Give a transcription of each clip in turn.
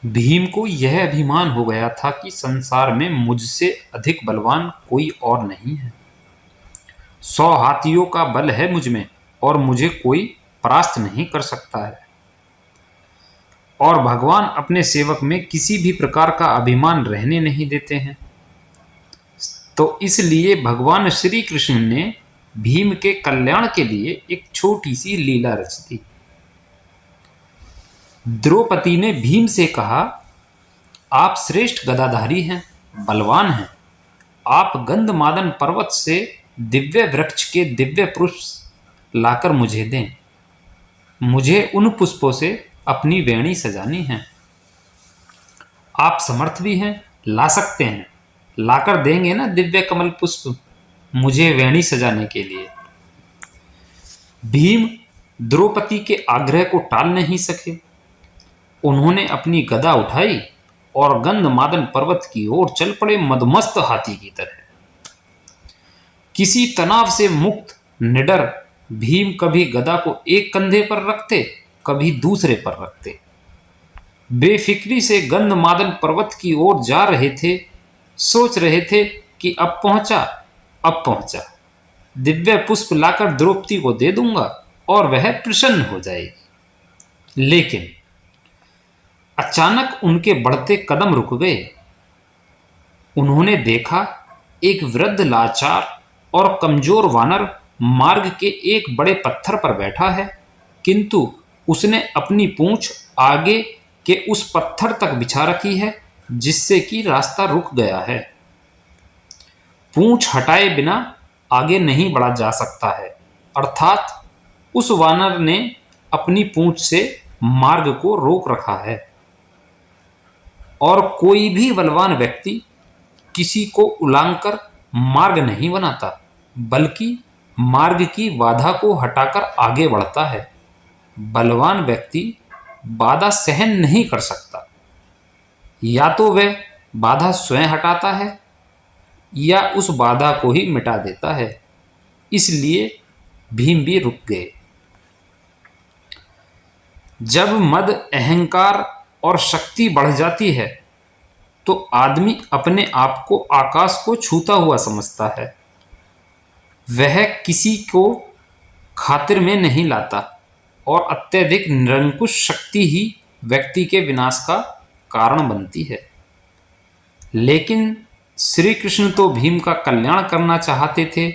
भीम को यह अभिमान हो गया था कि संसार में मुझसे अधिक बलवान कोई और नहीं है। 100 हाथियों का बल है मुझ में और मुझे कोई परास्त नहीं कर सकता है। और भगवान अपने सेवक में किसी भी प्रकार का अभिमान रहने नहीं देते हैं। तो इसलिए भगवान श्री कृष्ण ने भीम के कल्याण के लिए एक छोटी सी लीला रच दी। द्रौपदी ने भीम से कहा, आप श्रेष्ठ गदाधारी हैं, बलवान हैं। आप गंधमादन पर्वत से दिव्य वृक्ष के दिव्य पुष्प लाकर मुझे दें। मुझे उन पुष्पों से अपनी वेणी सजानी है। आप समर्थ भी हैं, ला सकते हैं, लाकर देंगे ना दिव्य कमल पुष्प मुझे वेणी सजाने के लिए। भीम द्रौपदी के आग्रह को टाल नहीं सके। उन्होंने अपनी गदा उठाई और गंधमादन पर्वत की ओर चल पड़े, मदमस्त हाथी की तरह। किसी तनाव से मुक्त निडर भीम कभी गदा को एक कंधे पर रखते, कभी दूसरे पर रखते। बेफिक्री से गंधमादन पर्वत की ओर जा रहे थे, सोच रहे थे कि अब पहुंचा, दिव्य पुष्प लाकर द्रौपदी को दे दूंगा और वह प्रसन्न हो जाएगी। लेकिन अचानक उनके बढ़ते कदम रुक गए। उन्होंने देखा एक वृद्ध लाचार और कमजोर वानर मार्ग के एक बड़े पत्थर पर बैठा है, किंतु उसने अपनी पूंछ आगे के उस पत्थर तक बिछा रखी है जिससे कि रास्ता रुक गया है। पूंछ हटाए बिना आगे नहीं बढ़ा जा सकता है, अर्थात उस वानर ने अपनी पूंछ से मार्ग को रोक रखा है। और कोई भी बलवान व्यक्ति किसी को उलांघकर मार्ग नहीं बनाता, बल्कि मार्ग की बाधा को हटाकर आगे बढ़ता है। बलवान व्यक्ति बाधा सहन नहीं कर सकता। या तो वह बाधा स्वयं हटाता है या उस बाधा को ही मिटा देता है। इसलिए भीम भी रुक गए। जब मद, अहंकार और शक्ति बढ़ जाती है तो आदमी अपने आप को आकाश को छूता हुआ समझता है। वह किसी को खातिर में नहीं लाता और अत्यधिक निरंकुश शक्ति ही व्यक्ति के विनाश का कारण बनती है। लेकिन श्री कृष्ण तो भीम का कल्याण करना चाहते थे,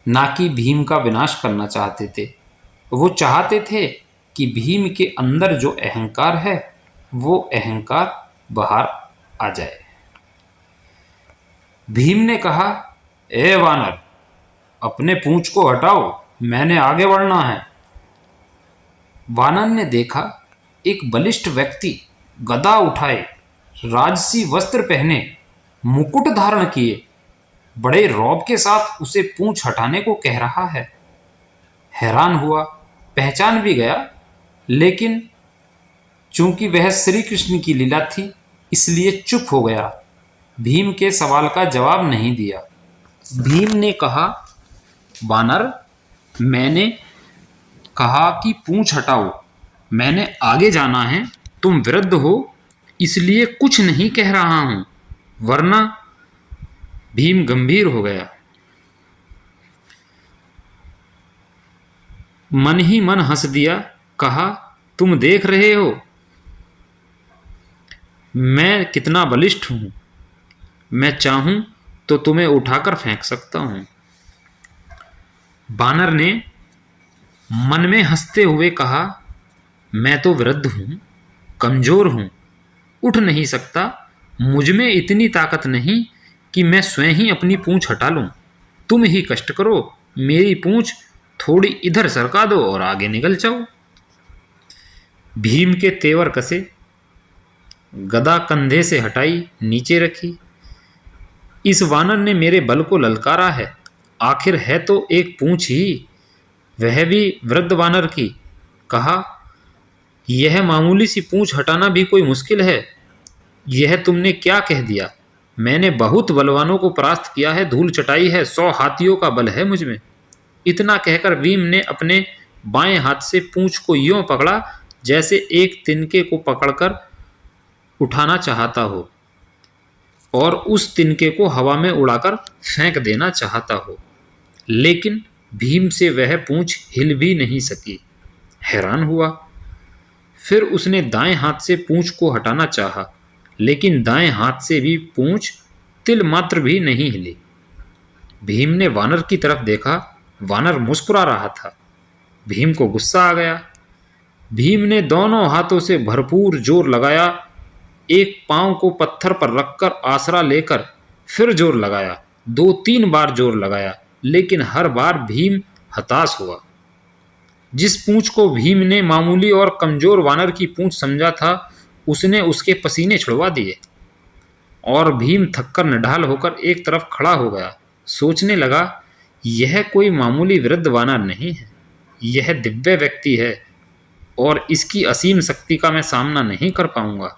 ना कि भीम का विनाश करना चाहते थे। वो चाहते थे कि भीम के अंदर जो अहंकार है वो अहंकार बाहर आ जाए। भीम ने कहा, ए वानर, अपने पूंछ को हटाओ, मैंने आगे बढ़ना है। वानर ने देखा एक बलिष्ठ व्यक्ति गदा उठाए, राजसी वस्त्र पहने, मुकुट धारण किए, बड़े रौब के साथ उसे पूंछ हटाने को कह रहा है। हैरान हुआ, पहचान भी गया, लेकिन चूंकि वह श्री कृष्ण की लीला थी इसलिए चुप हो गया। भीम के सवाल का जवाब नहीं दिया। भीम ने कहा, वानर, मैंने कहा कि पूंछ हटाओ, मैंने आगे जाना है, तुम वृद्ध हो इसलिए कुछ नहीं कह रहा हूं, वरना। भीम गंभीर हो गया। मन ही मन हंस दिया, कहा, तुम देख रहे हो मैं कितना बलिष्ठ हूं, मैं चाहूं तो तुम्हें उठाकर फेंक सकता हूं। बानर ने मन में हंसते हुए कहा, मैं तो वृद्ध हूं, कमजोर हूं, उठ नहीं सकता, मुझ में इतनी ताकत नहीं कि मैं स्वयं ही अपनी पूंछ हटा लूं। तुम ही कष्ट करो, मेरी पूंछ थोड़ी इधर सरका दो और आगे निकल जाओ। भीम के तेवर कसे, गदा कंधे से हटाई, नीचे रखी। इस वानर ने मेरे बल को ललकारा है, आखिर है तो एक पूंछ ही, वह भी वृद्ध वानर की। कहा, यह मामूली सी पूंछ हटाना भी कोई मुश्किल है? यह तुमने क्या कह दिया? मैंने बहुत बलवानों को परास्त किया है, धूल चटाई है, 100 हाथियों का बल है मुझ में। इतना कहकर भीम ने अपने बाएं हाथ से पूंछ को यूं पकड़ा जैसे एक तिनके को पकड़कर उठाना चाहता हो और उस तिनके को हवा में उड़ाकर फेंक देना चाहता हो, लेकिन भीम से वह पूंछ हिल भी नहीं सकी। हैरान हुआ। फिर उसने दाएं हाथ से पूंछ को हटाना चाहा, लेकिन दाएं हाथ से भी पूंछ तिल मात्र भी नहीं हिली। भीम ने वानर की तरफ देखा। वानर मुस्कुरा रहा था। भीम को गुस्सा आ गया। भीम ने दोनों हाथों से भरपूर जोर लगाया। एक पांव को पत्थर पर रखकर आसरा लेकर फिर जोर लगाया। 2-3 बार जोर लगाया, लेकिन हर बार भीम हताश हुआ। जिस पूंछ को भीम ने मामूली और कमजोर वानर की पूंछ समझा था, उसने उसके पसीने छुड़वा दिए और भीम थककर निढाल होकर एक तरफ खड़ा हो गया। सोचने लगा, यह कोई मामूली वृद्ध वानर नहीं है, यह दिव्य व्यक्ति है और इसकी असीम शक्ति का मैं सामना नहीं कर पाऊंगा।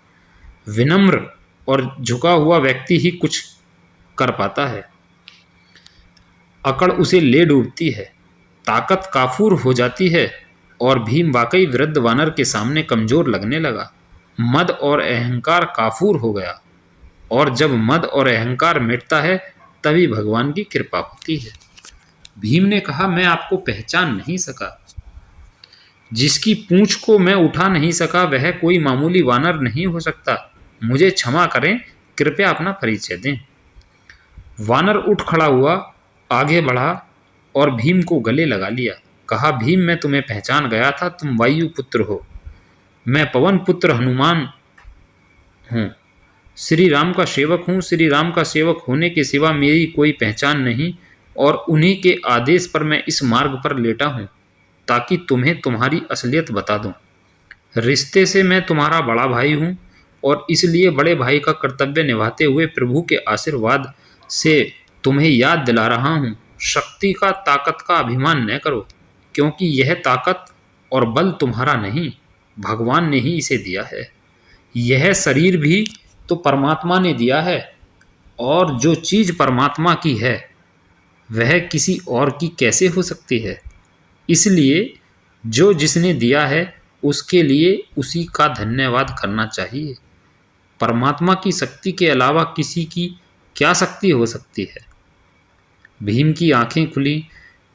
विनम्र और झुका हुआ व्यक्ति ही कुछ कर पाता है। अकड़ उसे ले डूबती है, ताकत काफूर हो जाती है और भीम वाकई वृद्ध वानर के सामने कमजोर लगने लगा। मद और अहंकार काफूर हो गया, और जब मद और अहंकार मिटता है तभी भगवान की कृपा होती है। भीम ने कहा, मैं आपको पहचान नहीं सका। जिसकी पूंछ को मैं उठा नहीं सका वह कोई मामूली वानर नहीं हो सकता। मुझे क्षमा करें, कृपया अपना परिचय दें। वानर उठ खड़ा हुआ, आगे बढ़ा और भीम को गले लगा लिया। कहा, भीम, मैं तुम्हें पहचान गया था। तुम वायु पुत्र हो। मैं पवन पुत्र हनुमान हूँ। श्री राम का सेवक हूँ। श्री राम का सेवक होने के सिवा मेरी कोई पहचान नहीं, और उन्हीं के आदेश पर मैं इस मार्ग पर लेटा हूँ ताकि तुम्हें तुम्हारी असलियत बता दूँ। रिश्ते से मैं तुम्हारा बड़ा भाई हूँ और इसलिए बड़े भाई का कर्तव्य निभाते हुए प्रभु के आशीर्वाद से तुम्हें याद दिला रहा हूँ। शक्ति का, ताकत का अभिमान न करो, क्योंकि यह ताकत और बल तुम्हारा नहीं, भगवान ने ही इसे दिया है। यह शरीर भी तो परमात्मा ने दिया है, और जो चीज़ परमात्मा की है वह किसी और की कैसे हो सकती है। इसलिए जो जिसने दिया है उसके लिए उसी का धन्यवाद करना चाहिए। परमात्मा की शक्ति के अलावा किसी की क्या शक्ति हो सकती है। भीम की आंखें खुली।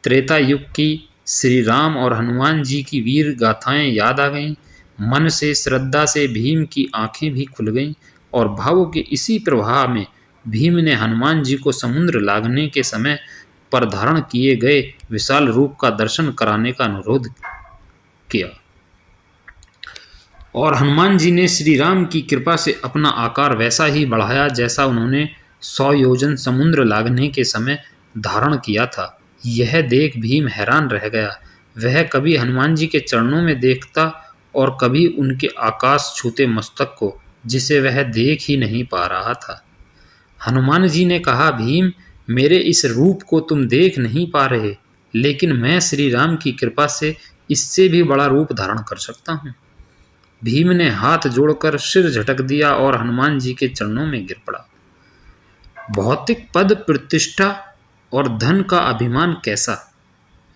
त्रेता युग की श्री राम और हनुमान जी की वीर गाथाएं याद आ गईं। मन से, श्रद्धा से भीम की आंखें भी खुल गईं, और भावों के इसी प्रवाह में भीम ने हनुमान जी को समुद्र लागने के समय पर धारण किए गए विशाल रूप का दर्शन कराने का अनुरोध किया, और हनुमान जी ने श्री राम की कृपा से अपना आकार वैसा ही बढ़ाया जैसा उन्होंने 100 योजन समुद्र लागने के समय धारण किया था। यह देख भीम हैरान रह गया। वह कभी हनुमान जी के चरणों में देखता और कभी उनके आकाश छूते मस्तक को, जिसे वह देख ही नहीं पा रहा था। हनुमान जी ने कहा, भीम, मेरे इस रूप को तुम देख नहीं पा रहे, लेकिन मैं श्री राम की कृपा से इससे भी बड़ा रूप धारण कर सकता हूँ। भीम ने हाथ जोड़कर सिर झटक दिया और हनुमान जी के चरणों में गिर पड़ा। भौतिक पद, प्रतिष्ठा और धन का अभिमान कैसा,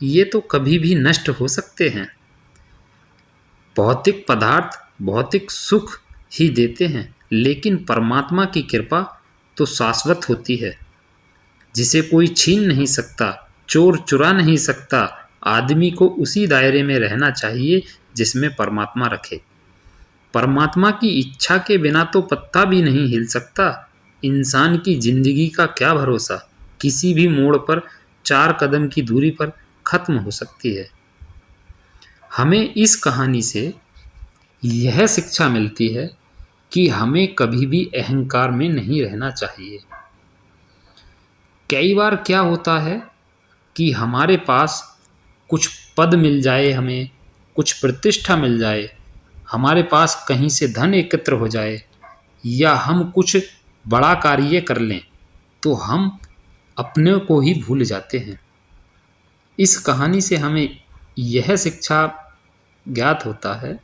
ये तो कभी भी नष्ट हो सकते हैं। भौतिक पदार्थ भौतिक सुख ही देते हैं, लेकिन परमात्मा की कृपा तो शाश्वत होती है, जिसे कोई छीन नहीं सकता, चोर चुरा नहीं सकता। आदमी को उसी दायरे में रहना चाहिए जिसमें परमात्मा रखे। परमात्मा की इच्छा के बिना तो पत्ता भी नहीं हिल सकता। इंसान की जिंदगी का क्या भरोसा, किसी भी मोड़ पर 4 कदम की दूरी पर खत्म हो सकती है। हमें इस कहानी से यह शिक्षा मिलती है कि हमें कभी भी अहंकार में नहीं रहना चाहिए। कई बार क्या होता है कि हमारे पास कुछ पद मिल जाए, हमें कुछ प्रतिष्ठा मिल जाए, हमारे पास कहीं से धन एकत्र हो जाए, या हम कुछ बड़ा कार्य कर लें, तो हम अपने को ही भूल जाते हैं। इस कहानी से हमें यह शिक्षा ज्ञात होता है